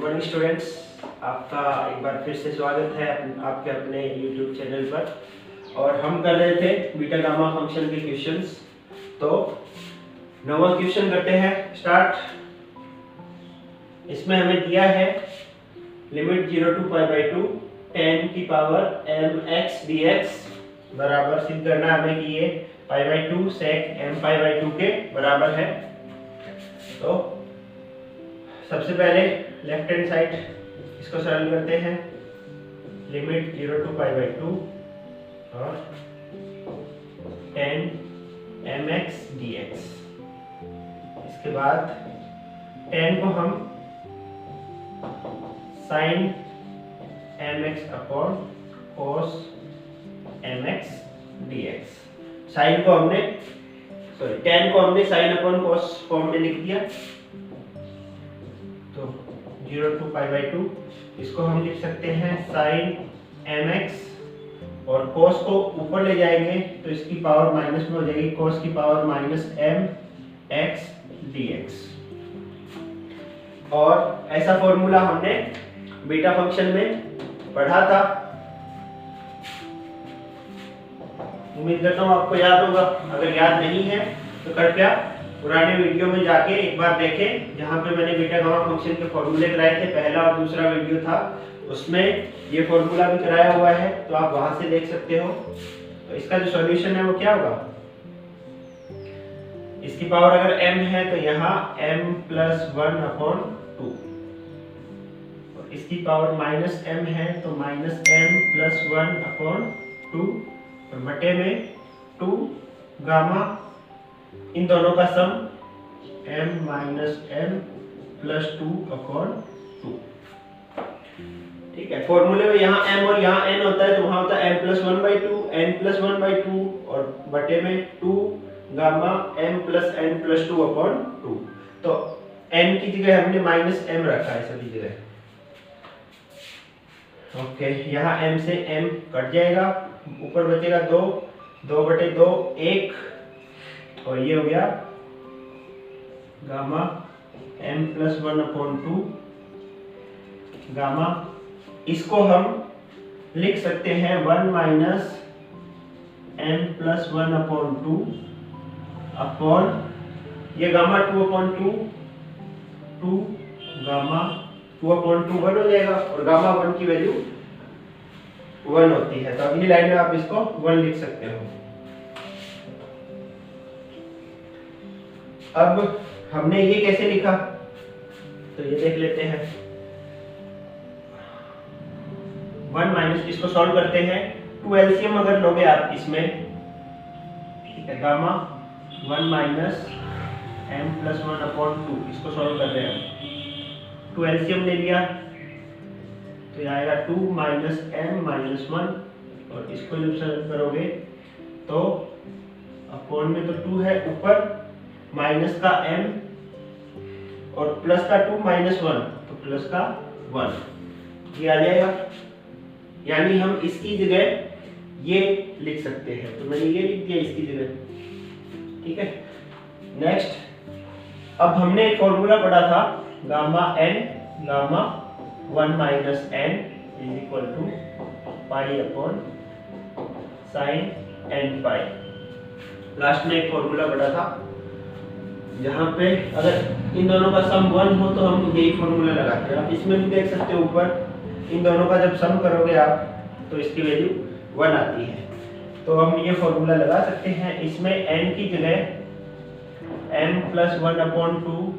Morning students, आपका एक बार फिर से स्वागत है आपके अपने YouTube चैनल पर। और हम कर रहे थे बीटा गामा फंक्शन के क्वेश्चंस। तो 9वां क्वेश्चन करते हैं स्टार्ट। इसमें हमें दिया है लिमिट 0 to π/2 10 की पावर mx dx बराबर सिद्ध करना हमें कि ये π/2 sec m π/2 के बराबर है। तो सबसे पहले लेफ्ट हैंड साइड इसको सरल करते हैं। लिमिट 0 to π/2 और 10 mx dx। इसके बाद 10 को हम sin mx upon cos mx dx। sin को हमने 10 को हमने sin अपॉन cos फॉर्म में लिख दिया। तो 0 to π/2 इसको हम लिख सकते हैं sin mx और cos को ऊपर ले जाएंगे तो इसकी पावर माइनस में हो जाएगी, cos की पावर माइनस mx dx। और ऐसा फॉर्मूला हमने बीटा फंक्शन में पढ़ा था, उम्मीद करता हूँ आपको याद होगा। अगर याद नहीं है तो कृपया पुराने वीडियो में जाके एक बार देखें, जहाँ पे मैंने बीटा गामा फंक्शन के फॉर्मूले कराए थे। पहला और दूसरा वीडियो था, उसमें ये फॉर्मूला भी कराया हुआ है, तो आप वहां से देख सकते हो। तो इसका जो सॉल्यूशन है वो क्या होगा, इसकी पावर अगर m है तो यहाँ m+1/2, और इसकी पावर -m है तो -m+1/2 और बटे में 2 गामा, इन दोनों का सम m-m+2/2। ठीक है, फॉर्मूले में यहाँ m और यहाँ n होता है तो वहां होता है m+1/2 n+1/2 और बटे में 2 गामा m+n+2/2। तो n की जगह हमने -m रखा है सभी जगह। ओके, यहाँ m से m कट जाएगा, ऊपर बचेगा 2, 2/2 1, और ये हो गया गामा m+1/2 गामा। इसको हम लिख सकते हैं 1 - m+1/2 अपॉन ये गामा 2/2, 2 गामा 2/2 1 हो जाएगा, और गामा 1 की वैल्यू 1 होती है। तो अगली लाइन में आप इसको 1 लिख सकते हो। अब हमने ये कैसे लिखा तो ये देख लेते हैं। 1 इसको सॉल्व करते हैं। 2 एलसीएम अगर लोगे आप इसमें, ठीक है, गामा 1 - m+1/2 इसको सॉल्व कर रहे हैं हम। 2 एलसीएम ले लिया तो ये आएगा 2 - m-1, और इसको जब सॉल्व करोगे तो अपॉन में तो 2 है, ऊपर माइनस का m और प्लस का 2 - 1 तो प्लस का 1, ये आ जाएगा। यानी हम इसकी जगह ये लिख सकते हैं, तो मैंने ये लिख दिया इसकी जगह। ठीक है, नेक्स्ट, अब हमने एक फॉर्मूला पढ़ा था gamma n gamma 1 - n = π/sin nπ। Last में एक फॉर्मूला पढ़ा था जहाँ पे अगर इन दोनों का सम 1 हो तो हम यही फॉर्मूला लगाते हैं। आप इसमें भी देख सकते हो, ऊपर इन दोनों का जब सम करोगे आप तो इसकी वैल्यू 1 आती है। तो हम ये फॉर्मूला लगा सकते हैं। इसमें n की जगह m+1/2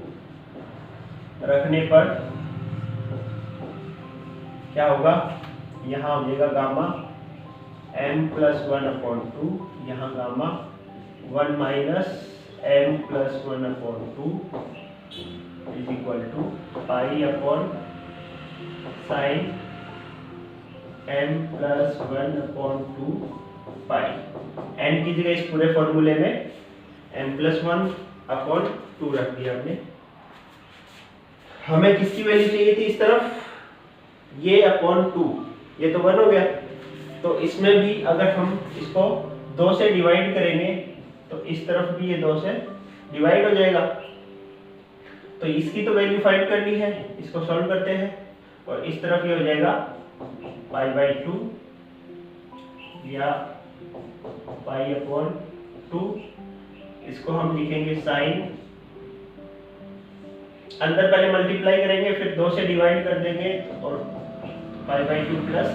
रखने पर क्या होगा, यहाँ हो जाएगा गामा m+1/2, यहाँ gamma 1 - m+1/2 π/sin m+1/2 π। n की जगह इस पूरे फॉर्मूले में m+1/2 रख दिया हमने। हमें किसकी वैल्यू चाहिए थी इस तरफ, ये अपॉन 2, ये तो 1 हो गया। तो इसमें भी अगर हम इसको 2 से डिवाइड करेंगे तो इस तरफ भी ये 2 से डिवाइड हो जाएगा। तो इसकी तो वैल्यू फाइंड करनी है, इसको सॉल्व करते हैं। और इस तरफ ये हो जाएगा π/2 या π/2, इसको हम लिखेंगे साइन, अंदर पहले मल्टीप्लाई करेंगे फिर 2 से डिवाइड कर देंगे और π/2 प्लस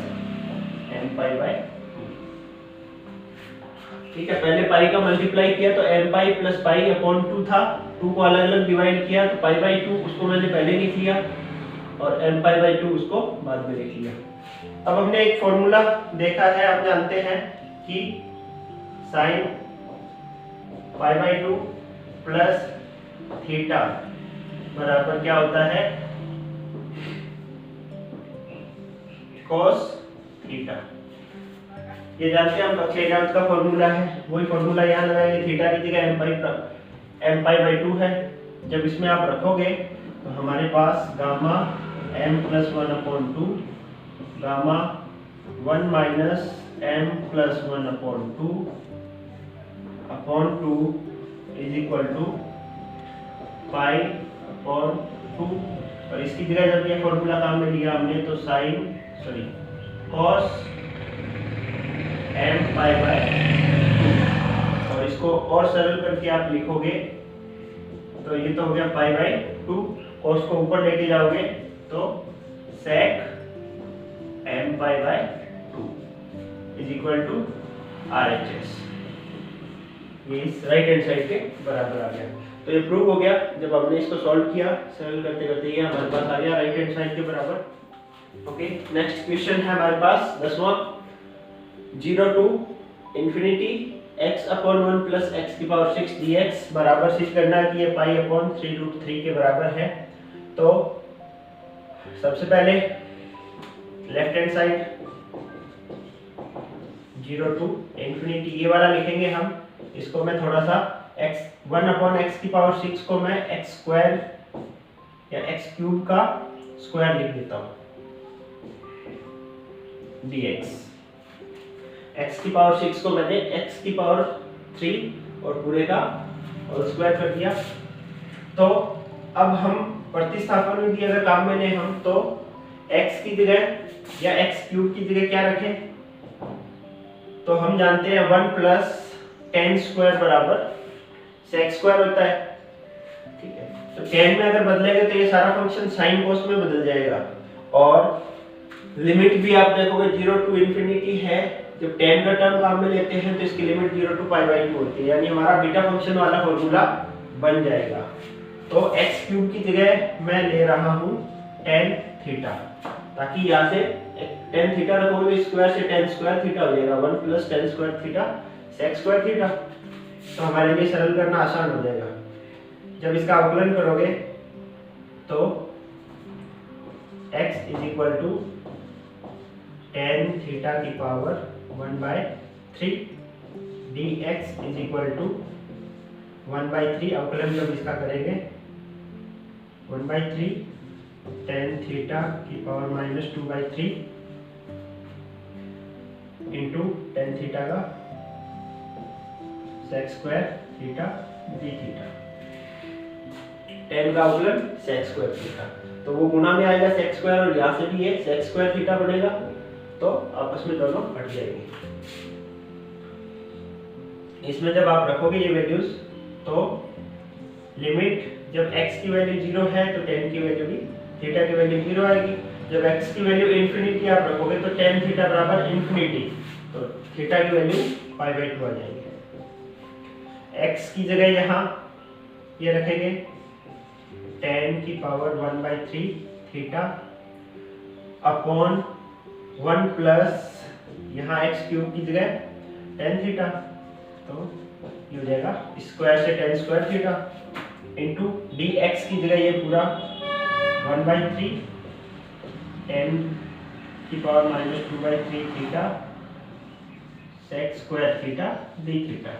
m/2। ठीक है, पहले पाई का मल्टीप्लाई किया तो m प्लस π/2 था, 2 को अलग अलग डिवाइड किया तो π/2 उसको मैंने पहले लिख लिया और m/2 उसको बाद में लिख लिया। अब हमने एक फॉर्मूला देखा है, आप जानते हैं कि साइन π/2 प्लस थीटा बराबर क्या होता है, cos थीटा। ये जानते हैं हम, कक्षा 11 का फॉर्मूला है, वही फॉर्मूला यहाँ लगाएंगे। थीटा की जगह m/2 है, जब इसमें आप रखोगे तो हमारे पास gamma m+1/2 gamma 1 minus m+1/2 upon 2 is equal to π/2। और इसकी जगह जब ये फॉर्मूला काम में लिया हमने तो cos m/2, और इसको और सरल करके आप लिखोगे तो ये तो हो गया π/2, cos को ऊपर लेके जाओगे तो sec m/2 is equal to RHS। ये इस राइट हैंड साइड के बराबर आ गया। तो ये प्रूव हो गया, जब हमने इसको सॉल्व किया सरल करते करते ये हमारे पास आ गया राइट हैंड साइड के बराबर। ओके, नेक्स्ट क्वेश्चन है हमारे पास 10वां, 0 to infinity x/1 plus x⁻6 dx बराबर सिद्ध करना है कि ये π/3√3 के बराबर है। तो सबसे पहले left hand side 0 to infinity ये वाला लिखेंगे हम, इसको मैं थोड़ा सा1/x⁻6 को मैं x² या x³ का स्क्वायर लिख देता हूँ dx। x⁻6 को मैंने x⁻3 और पूरे का और स्क्वायर कर दिया। तो अब हम प्रतिस्थापन में भी अगर काम में लें हम तो x की जगह या x³ की जगह क्या रखें, तो हम जानते हैं 1 प्लस tan² बराबर sec² होता है। ठीक है, तो tan में अगर बदलेंगे तो ये सारा फंक्शन sin cos में बदल जाएगा। और लिमिट भी आप देखोगे 0 to infinity है, जब tan का टर्म काम में लेते हैं तो इसकी लिमिट 0 to π/2 होती है, यानी हमारा बीटा फंक्शन वाला फॉर्मूला बन जाएगा। तो x³ की जगह मैं ले रहा हूँ tan थीटा, ताकि यहाँ से tan थीटा रखोगे तो स्क्वायर से tan² थीटा हो जाएगा, 1 plus tan² theta sec² theta. तो हमारे लिए सरल करना आसान हो जाएगा। जब इसका अवकलन करोगे तो x is equal to tan theta की power 1/3 dx is equal to 1/3, अवकलन जब इसका करेंगे 1/3 tan थीटा की पावर -2/3 इंटू tan थीटा का sec² theta d theta, tan का अवकलन sec² थीटा, तो वो गुणा में आएगा sec² और यहाँ से भी ये sec² थीटा बनेगा, तो आपस में दोनों हट जाएंगे। इसमें जब आप रखोगे ये वैल्यूज तो लिमिट जब x की वैल्यू 0 है तो tan की वैल्यू भी थीटा की वैल्यू 0 आएगी। जब x की वैल्यू इन्फिनिटी आप रखोगे तो tan थीटा बराबर इन्फिनिटी, तो थीटा की वैल्यू π/2 आ जाएगी। x की जगह यहाँ ये रखेंगे tan की पावर 1/3 थीटा अपॉन 1 प्लस यहाँ x³ की जगह tan थीटा, तो ये हो जाएगा स्क्वायर से tan² थीटा इंटू dx की जगह ये पूरा 1/3 tan की power -2/3 theta sec² theta d theta.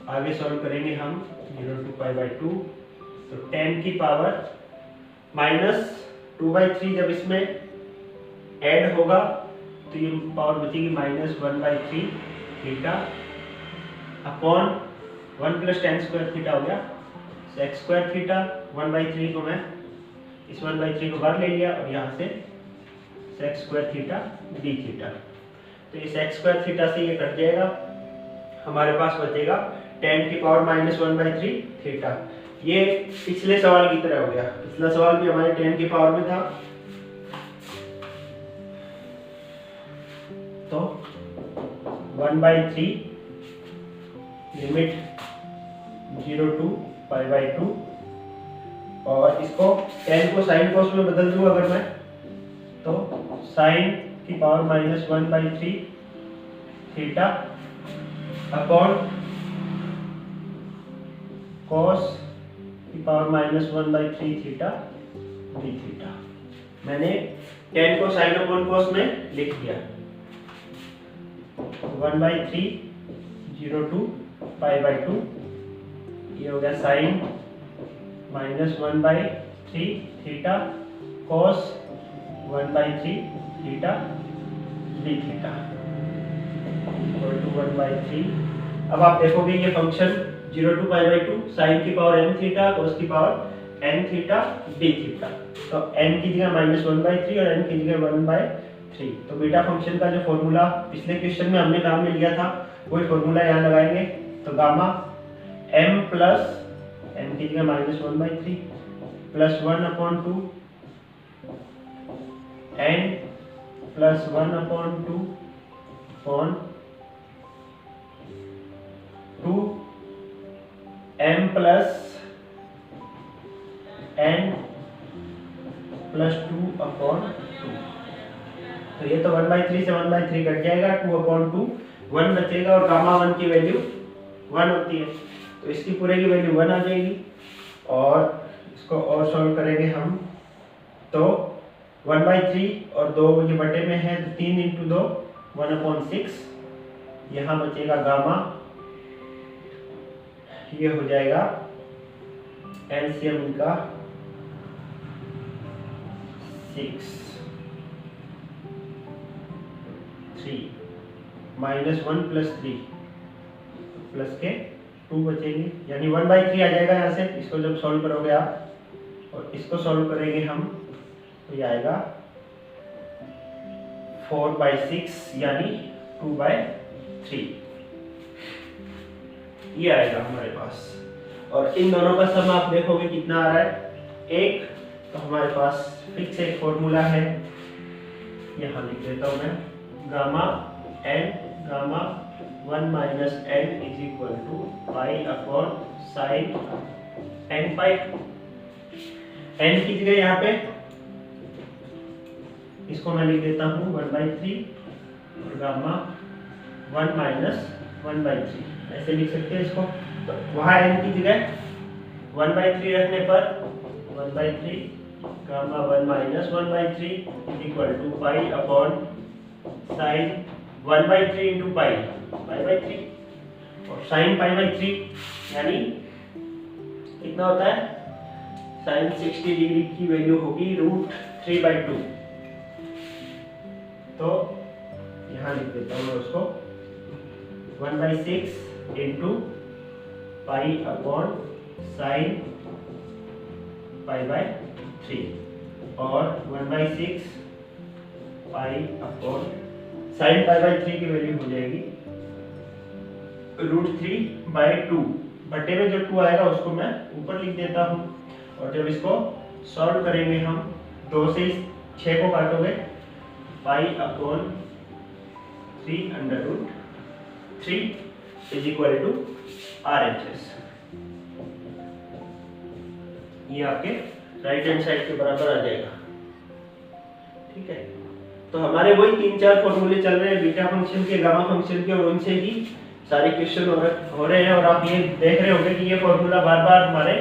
आगे सॉल्व करेंगे हम 0 to π/2, तो tan की पावर -2/3 जब इसमें ऐड होगा तो ये पावर बचेगी -1/3 theta upon 1 plus tan² theta हो गया सेक स्क्वायर थीटा 1/3 को मैं इस 1/3 को बाहर ले लिया और यहाँ से sec square theta D theta. तो ये सेक स्क्वायर थीटा से ये कट जाएगा, हमारे पास बचेगा 10 की पावर -1/3 थीटा। ये पिछले सवाल की तरह हो गया, पिछला सवाल भी हमारे 10 की पावर में था। तो 1/3 लिमिट 0 to π/2 और इसको 10 को साइन कॉस में बदल दूं अगर मैं, तो साइन की पावर -1/3 थीटा अपॉन कॉस की पावर -1/3 थीटा डी थीटा। मैंने 10 को साइन अपॉन कॉस में लिख दिया। 1/3 0 to π/2 ये हो गया sine -1/3 theta cos 1/3 theta D theta equal to 1/3। अब आप देखोगे ये फंक्शन 0 to π/2 साइन की पावर m थीटा कॉस की power n theta D theta. तो n की जगह -1/3 और n की जगह 1/3। तो बीटा फंक्शन का जो फॉर्मूला पिछले क्वेश्चन में हमने काम में लिया था वही फॉर्मूला यहाँ लगाएंगे। तो गामा m प्लस m की जगह -1/3 plus 1/2 n plus 1/2 upon 2 m plus n plus 2/2। तो ये तो 1/3 से 1/3 कट जाएगा, 2/2 1 बचेगा और गामा 1 की वैल्यू 1 होती है, तो इसकी पूरे की वैल्यू 1 आ जाएगी। और इसको और सॉल्व करेंगे हम, तो 1/3 और 2 ये बटे में है, तो 3 × 2 1/6। यहाँ बचेगा गामा, ये हो जाएगा एलसीएम इनका 6 3 -1 + 3 प्लस के 2 बचेंगे, यानी 1/3 आ जाएगा यहाँ से। इसको जब सॉल्व करोगे आप और इसको सॉल्व करेंगे हम, तो ये आएगा 4/6 यानी 2/3 ये आएगा हमारे पास। और इन दोनों का सम आप देखोगे कितना आ रहा है 1। तो हमारे पास फिक्स एक फॉर्मूला है, यहाँ लिख देता हूँ मैं, gamma n gamma 1 - n = π/sin n π। n की जगह यहाँ पे इसको मैं लिख देता हूँ 1/3 और गामा 1 - 1/3 ऐसे लिख सकते हैं इसको। तो वहाँ n की जगह 1/3 रखने पर 1/3 गामा 1 - 1/3 = π/sin 1/3 × π/3 और sin π/3 यानी कितना होता है, sin 60 डिग्री की वैल्यू होगी √3/2। तो यहाँ लिख देता हूँ मैं उसको 1/6 × π/sin π/3 और 1/6 sin π/3 की वैल्यू हो जाएगी √3/2। बटे में जो 2 आएगा उसको मैं ऊपर लिख देता हूँ। और जब इसको सॉल्व करेंगे हम, 2 से 6 को काटोगे, π/3 √3 = RHS। ये आपके राइट हैंड साइड के बराबर आ जाएगा। ठीक है, तो हमारे वही 3-4 फॉर्मूले चल रहे हैं बीटा फंक्शन के, गामा फंक्शन के, और उनसे ही सारे क्वेश्चन हो रहे हैं। और आप ये देख रहे होंगे कि ये फॉर्मूला बार बार हमारे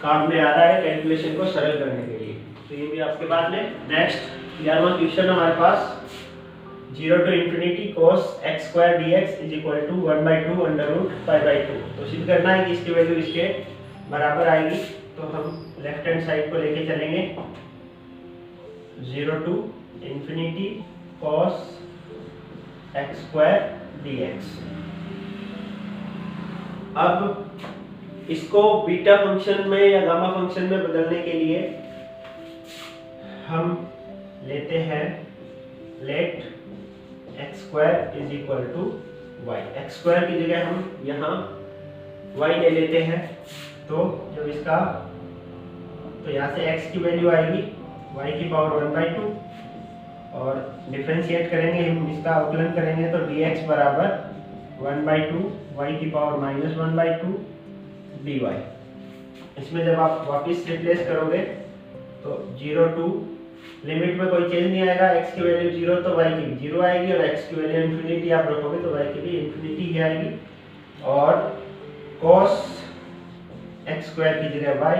काम में आ रहा है कैलकुलेशन को सरल करने के लिए। तो ये भी आपके बाद में नेक्स्ट 11वां क्वेश्चन हमारे पास 0 to ∞ cos x² dx = 1/2 √π/2। तो सिद्ध करना है कि इसकी वैल्यू इसके बराबर आएगी। तो हम लेफ्ट हैंड साइड को लेके चलेंगे, 0 to ∞ cos x² dx। अब इसको बीटा फंक्शन में या गामा फंक्शन में बदलने के लिए हम लेते हैं let X square is equal to Y. X square की जगह हम यहाँ वाई ले लेते हैं। तो जब इसका तो यहाँ से x की वैल्यू आएगी y की पावर 1/2 और डिफरेंशिएट करेंगे हम, इसका अवकलन करेंगे तो dx बराबर 1/2 y की पावर -1/2 dy। इसमें जब आप वापस रिप्लेस करोगे तो 0 टू लिमिट में कोई चेंज नहीं आएगा। x की वैल्यू 0 तो y की भी 0 आएगी और x की वैल्यू इन्फिनिटी आप रखोगे तो y की भी इन्फिनिटी ही आएगी। और cos x स्क्वायर की जगह y,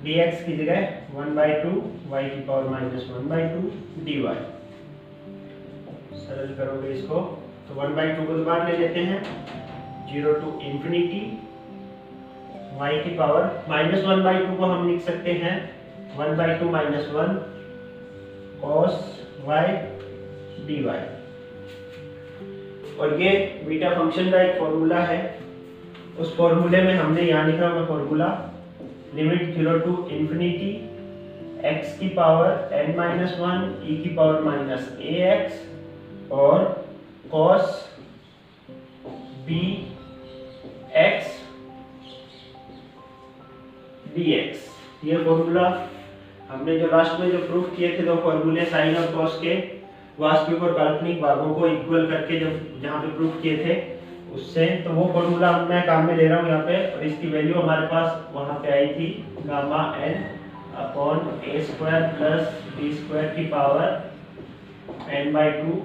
dx की जगह 1/2 y की पावर -1/2 dy। सरल करोगे इसको तो 1/2 को दोबारा ले लेते हैं, 0 टू इंफिनिटी y की पावर -1/2 को हम लिख सकते हैं 1/2 - 1 cos y dy। और ये बीटा फंक्शन का एक फॉर्मूला है। उस फॉर्मूले में हमने यहाँ लिखा हुआ formula limit 0 to infinity x की पावर n-1 e की पावर -ax और cos bx dx। ये फॉर्मूला हमने जो लास्ट में जो प्रूफ किए थे, दो फॉर्मूले साइन और कॉस के वास्तविक और काल्पनिक भागों को इक्वल करके जब जहाँ पे प्रूफ किए थे उससे, तो वो फॉर्मूला मैं काम में ले रहा हूँ यहाँ पे। और इसकी वैल्यू हमारे पास वहाँ पे आई थी gamma n upon a square plus b square की power n/2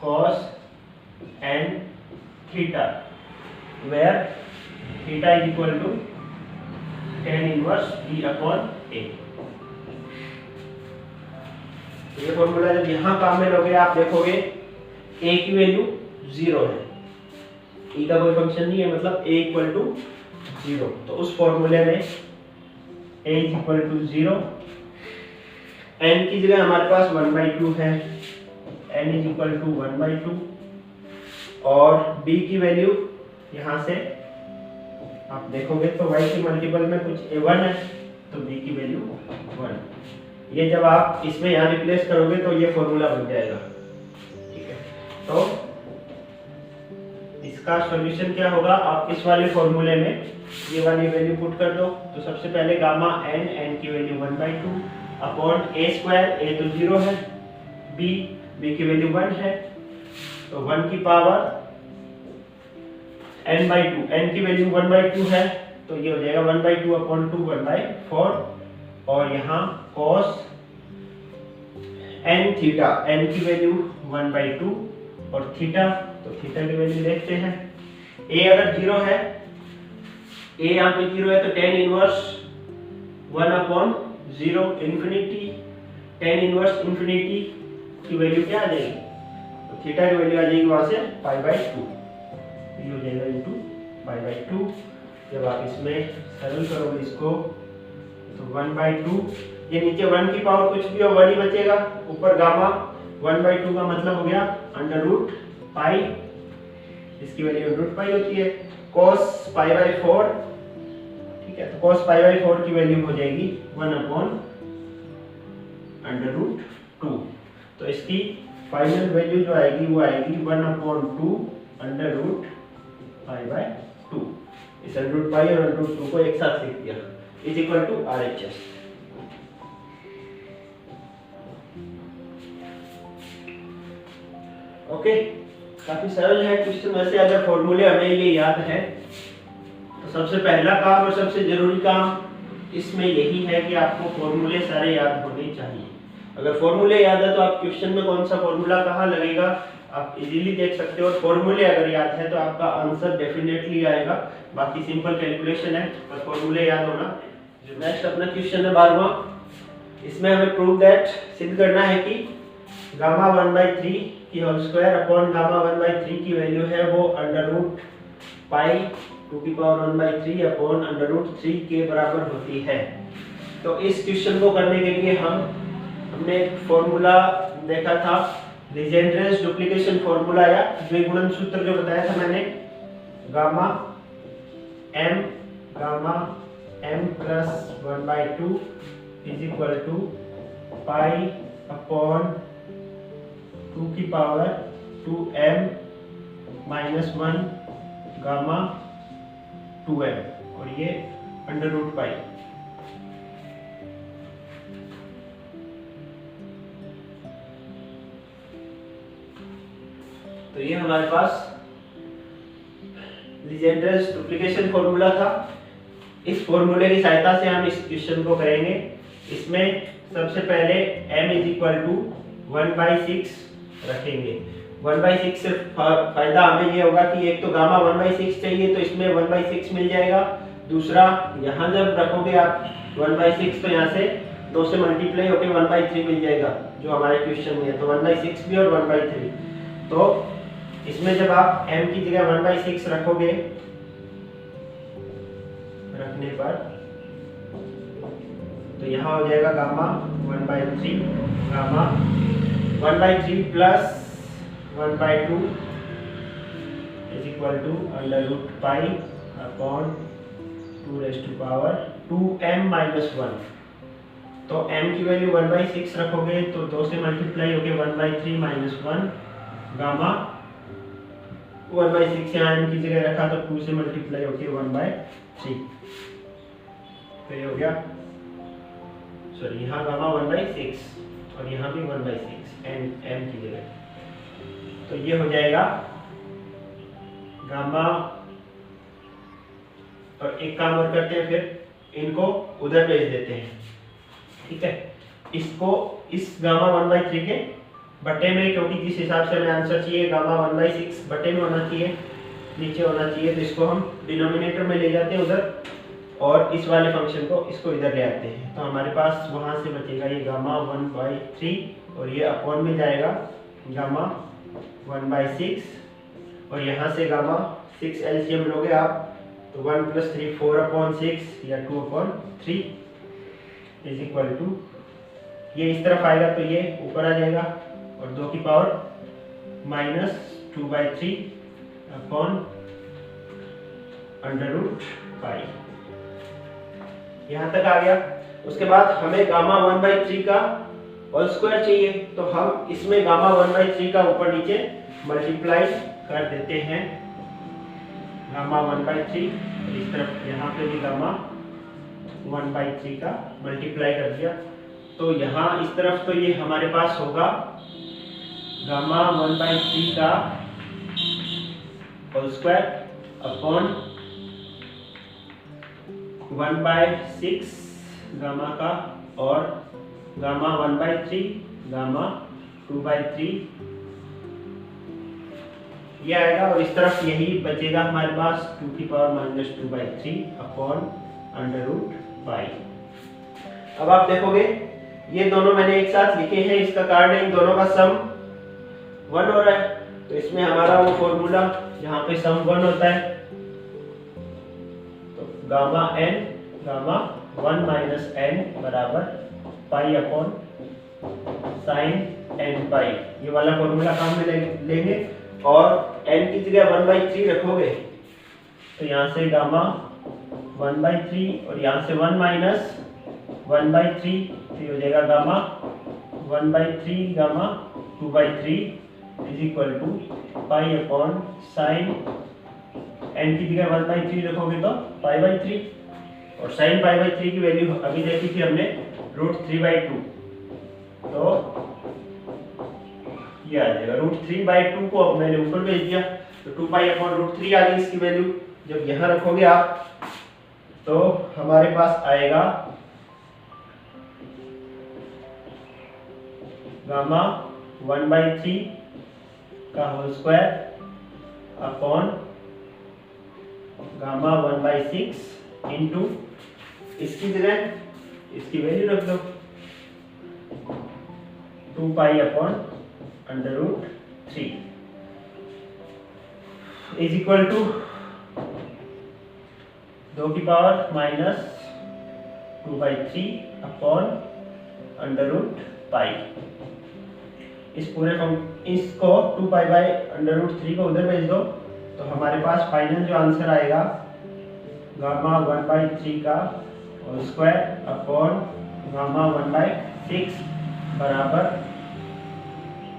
cos n theta, where theta is equal to tan inverse b upon a। ये फॉर्मूला जब यहाँ काम में लोगे आप देखोगे a की वैल्यू 0 है, e का कोई फंक्शन नहीं है, मतलब a इक्वल टू 0। तो उस फॉर्मूले में a is equal to 0, n की जगह हमारे पास 1/2 है, n इज इक्वल टू 1/2 और b की वैल्यू यहाँ से आप देखोगे तो y के मल्टीपल में कुछ a1 है तो b की वैल्यू 1। ये जब आप इसमें यहाँ रिप्लेस करोगे तो ये फॉर्मूला बन जाएगा, ठीक है। तो इसका सॉल्यूशन क्या होगा, आप इस वाले फॉर्मूले में ये वाली वैल्यू पुट कर दो। तो सबसे पहले गामा n की value 1/2 upon a square, a तो 0 है, b की वैल्यू 1 है तो 1 की पावर n/2, n की वैल्यू 1/2 है तो ये हो जाएगा 1/2 अपॉन 2 1/4 और यहाँ cos n थीटा, n की वैल्यू 1/2 और थीटा, तो थीटा की वैल्यू देखते हैं। a अगर 0 है, a यहाँ पे 0 है तो tan inverse 1 upon 0 infinity, tan inverse infinity की वैल्यू क्या आ जाएगी, तो थीटा की वैल्यू आ जाएगी वहां से π/2, ये हो जाएगा इनटू π/2। जब आप इसमें सरल करोगे इसको तो 1/2, ये नीचे 1 की पावर कुछ भी हो 1 ही बचेगा, ऊपर गामा 1/2 का मतलब हो गया √π, इसकी वैल्यू √π होती है, cos π/4, ठीक है। तो cos π/4 की वैल्यू हो जाएगी 1 अपॉन √2। तो इसकी फाइनल वैल्यू जो आएगी वो आएगी 1 अपॉन 2 √π/2। इस √π और √2 को एक साथ लिख दिया is equal to RHS। Okay, काफी सरल है क्वेश्चन। वैसे अगर फॉर्मूले हमें ये याद है तो सबसे पहला काम और सबसे जरूरी काम इसमें यही है कि आपको फॉर्मूले सारे याद होने चाहिए। अगर फॉर्मूले याद है तो आप क्वेश्चन में कौन सा फॉर्मूला कहाँ लगेगा आप इजीली देख सकते हो। और फॉर्मूले अगर याद है तो आपका आंसर डेफिनेटली आएगा। बाकी सिंपल कैलकुलेशन है, बस फॉर्मूले याद होना। नेक्स्ट अपना क्वेश्चन है 12वां। इसमें हमें प्रूव दैट सिद्ध करना है कि गामा 1/3 की होल स्क्वायर अपॉन गामा 1/3 की वैल्यू है वो √π टू की पावर 1/3 अपॉन √3 के बराबर होती है। तो इस क्वेश्चन को करने के लिए हमने एक फॉर्मूला देखा था, लीजेंड्रेस डुप्लीकेशन फॉर्मूला या द्विगुणन सूत्र जो बताया था मैंने, gamma m gamma m plus 1/2 is equal to pi upon 2 की power 2m minus 1 gamma 2m और ये अंडर रूट पाई। तो ये हमारे पास लीजेंड्रेस डुप्लीकेशन फॉर्मूला था। इस फॉर्मूले की सहायता से हम इस क्वेश्चन को करेंगे। इसमें सबसे पहले m इज इक्वल टू 1/6 रखेंगे। 1/6 से फायदा हमें ये होगा कि एक तो गामा 1/6 चाहिए तो इसमें 1/6 मिल जाएगा। दूसरा यहाँ जब रखोगे आप 1/6 तो यहाँ से 2 से मल्टीप्लाई होकर 1/3 मिल जाएगा जो हमारे क्वेश्चन में है। तो 1/6 भी और 1/3। तो इसमें जब आप m की जगह 1/6 रखोगे, रखने पर तो यहाँ हो जाएगा gamma 1/3 gamma 1/3 plus 1/2 is equal to under root pi upon 2 raise to power 2m minus 1। तो m की वैल्यू 1/6 रखोगे तो 2 से मल्टीप्लाई होके 1/3 माइनस 1 गामा 1/6 यहाँ m की जगह रखा तो 2 से मल्टीप्लाई होके 1/3। तो ये हो गया, सॉरी यहाँ गामा 1/6 और यहाँ भी 1/6 m की जगह। तो ये हो जाएगा गामा। और एक काम और करते हैं, फिर इनको उधर भेज देते हैं, ठीक है। इसको इस गामा 1/3 के बटे में, क्योंकि जिस हिसाब से हमें आंसर चाहिए गामा 1/6 बटे में होना चाहिए, नीचे होना चाहिए, तो इसको हम डिनोमिनेटर में ले जाते हैं उधर और इस वाले फंक्शन को इसको इधर ले आते हैं। तो हमारे पास वहां से बचेगा ये गामा 1/3 और ये अपॉन में जाएगा गामा 1/6 और यहाँ से गामा 6 एलसीएम लोगे आप तो 1 + 3 4/6 या 2/3 इज इक्वल टू, ये इस तरफ आएगा तो ये ऊपर आ जाएगा और 2 की power -2/3 upon under root pi. यहाँ तक आ गया। उसके बाद हमें गामा 1/3 का होल स्क्वायर चाहिए, तो हम इसमें गामा 1/3 का ऊपर नीचे मल्टीप्लाई कर देते हैं। गामा 1/3 और इस तरफ यहाँ पे भी गामा 1/3 का मल्टीप्लाई कर दिया। तो यहाँ इस तरफ तो ये हमारे पास होगा गामा 1/3 का होल स्क्वायर अपॉन 1/6 गामा का और गामा 1/3 गामा 2/3 ये आएगा। और इस तरफ यही बचेगा हमारे पास 2 की power -2/3 upon under root pi. अब आप देखोगे ये दोनों मैंने एक साथ लिखे हैं, इसका कारण है इन दोनों का सम 1 हो रहा है। तो इसमें हमारा वो फॉर्मूला यहाँ पे सम 1 होता है, तो गामा n गामा 1 - n बराबर पाई अपॉन साइन n पाई, ये वाला फॉर्मूला काम में लेंगे और n की जगह 1/3 रखोगे तो यहाँ से गामा 1/3 और यहाँ से 1 - 1/3 तो हो जाएगा gamma 1/3 gamma 2/3 is equal to pi upon sine n की जगह 1/3 रखोगे तो पाई/3 और साइन पाई/3 की वैल्यू अभी देखी थी हमने √3/2, तो ये आ जाएगा √3/2 को मैंने ऊपर भेज दिया तो 2 पाई अपॉन √3 आ गई इसकी वैल्यू। जब यहाँ रखोगे आप तो हमारे पास आएगा गामा 1/3 का whole square upon gamma 1/6 into इसकी जगह इसकी वैल्यू रख दो 2 pi upon under root 3 is equal to 2 की power -2/3 upon under root pi. इस पूरे इसको 2 पाई बाय अंडर रूट 3 को उधर भेज दो तो हमारे पास फाइनल जो आंसर आएगा गामा 1/3 का होल स्क्वायर अपॉन गामा 1/6 बराबर,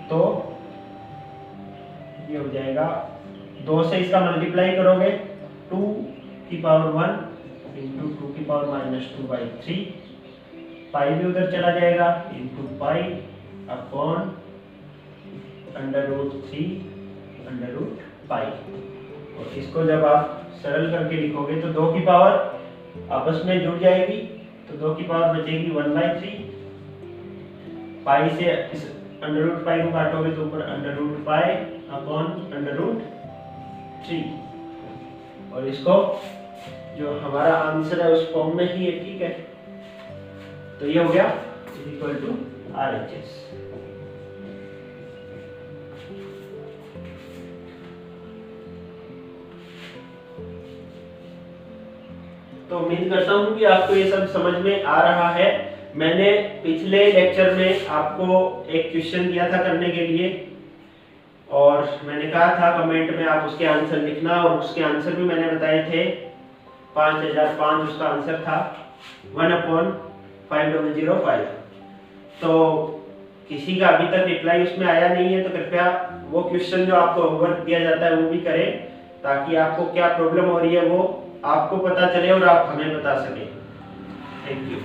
तो ये हो जाएगा 2 से इसका मल्टीप्लाई करोगे 2 की पावर 1 इंटू 2 की पावर -2/3, पाई भी उधर चला जाएगा इंटू पाई अपॉन √3 √पाई। और इसको जब आप सरल करके लिखोगे तो 2 की पावर आपस में जुड़ जाएगी, तो 2 की पावर बचेगी 1/3, पाई से इस √पाई को काटोगे तो ऊपर √पाई अपॉन √3, और इसको जो हमारा आंसर है उस फॉर्म में ही है, ठीक है। तो ये हो गया इक्वल टू RHS। तो उम्मीद करता हूं कि आपको ये सब समझ में आ रहा है। मैंने पिछले लेक्चर में आपको एक क्वेश्चन दिया था करने के लिए, और मैंने कहा था कमेंट में आप उसके आंसर लिखना, और उसके आंसर भी मैंने बताए थे। 5005 उसका आंसर था, 1/5005। तो किसी का अभी तक रिप्लाई उसमें आया नहीं है, तो कृपया वो क्वेश्चन जो आपको होमवर्क दिया जाता है वो भी करें, ताकि आपको क्या प्रॉब्लम हो रही है वो आपको पता चले और आप हमें बता सकें। Thank you.